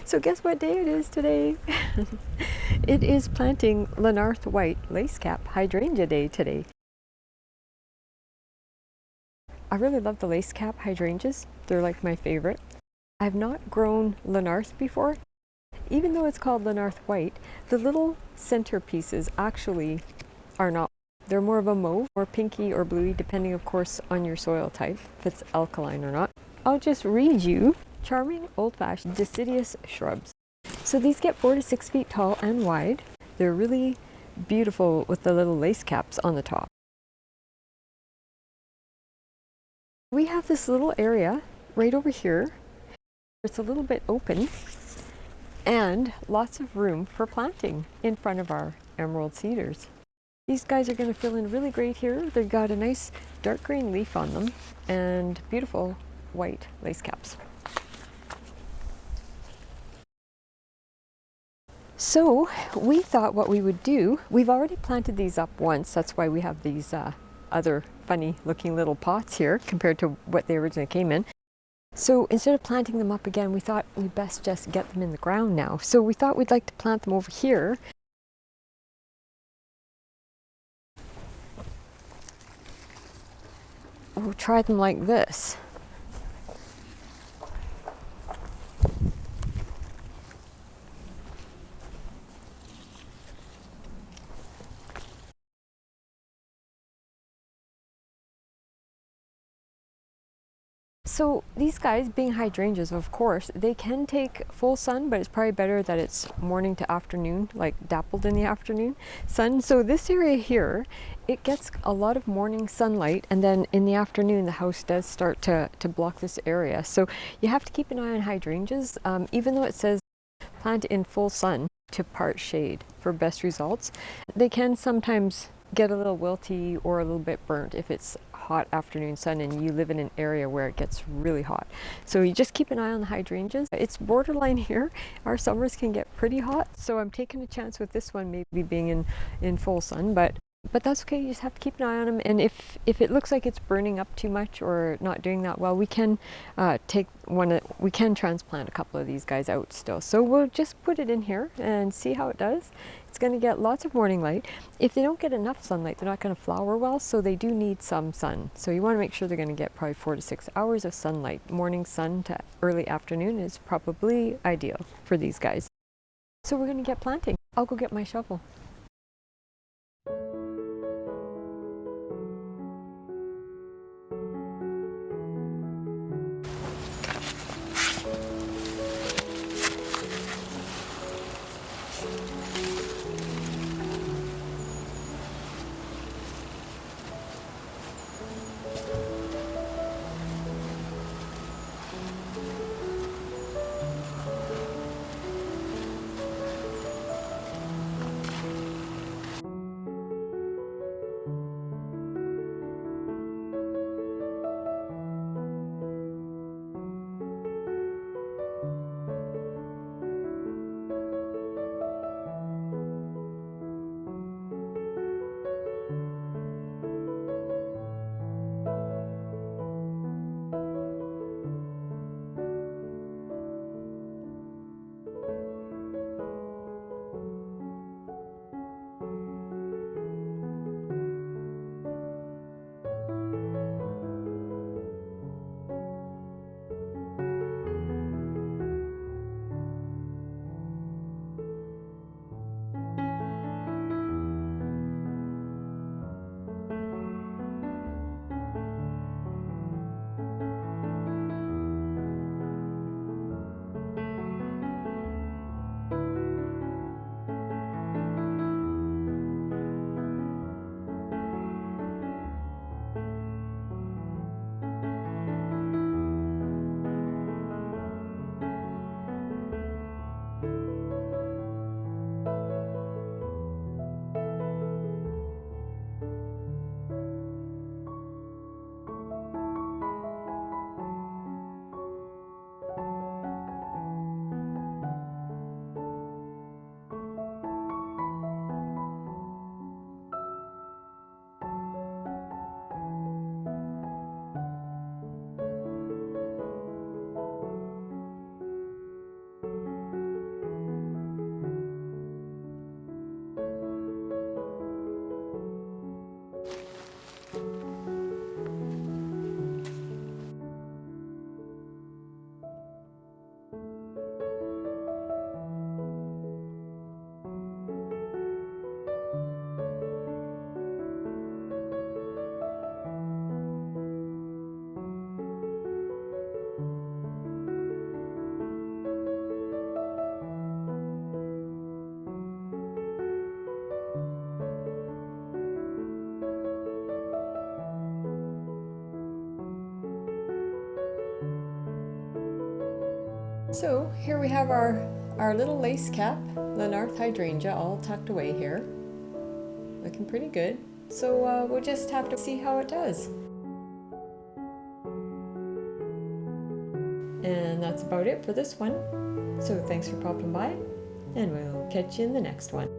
So guess what day it is today? It is planting Lanarth white lacecap hydrangea day today. I really love the lacecap hydrangeas. They're like my favorite. I've not grown Lanarth before. Even though it's called Lanarth white, the little center pieces actually are not. They're more of a mauve or pinky or bluey, depending of course on your soil type, if it's alkaline or not. I'll just read you charming old-fashioned deciduous shrubs. So these get 4 to 6 feet tall and wide. They're really beautiful with the little lace caps on the top. We have this little area right over here. It's a little bit open and lots of room for planting in front of our emerald cedars. These guys are going to fill in really great here. They've got a nice dark green leaf on them and beautiful white lace caps. So we thought what we would do, we've already planted these up once, that's why we have these other funny looking little pots here compared to what they originally came in. So instead of planting them up again, we thought we'd best just get them in the ground now. So we thought we'd like to plant them over here. We'll try them like this. So these guys, being hydrangeas, of course, they can take full sun, but it's probably better that it's morning to afternoon, like dappled in the afternoon sun. So this area here, it gets a lot of morning sunlight, and then in the afternoon the house does start to block this area. So you have to keep an eye on hydrangeas, even though it says plant in full sun to part shade for best results. They can sometimes get a little wilty or a little bit burnt if it's hot afternoon sun and you live in an area where it gets really hot. So you just keep an eye on the hydrangeas. It's borderline here. Our summers can get pretty hot, so I'm taking a chance with this one maybe being in full sun, but that's okay. You just have to keep an eye on them, and if it looks like it's burning up too much or not doing that well, we can we can transplant a couple of these guys out still. So we'll just put it in here and see how it does. It's going to get lots of morning light. If they don't get enough sunlight, they're not going to flower well, so they do need some sun. So you want to make sure they're going to get probably 4 to 6 hours of sunlight. Morning sun to early afternoon is probably ideal for these guys. So we're going to get planting. I'll go get my shovel. So here we have our little lace cap, Lanarth hydrangea, all tucked away here. Looking pretty good. So we'll just have to see how it does. And that's about it for this one. So thanks for popping by, and we'll catch you in the next one.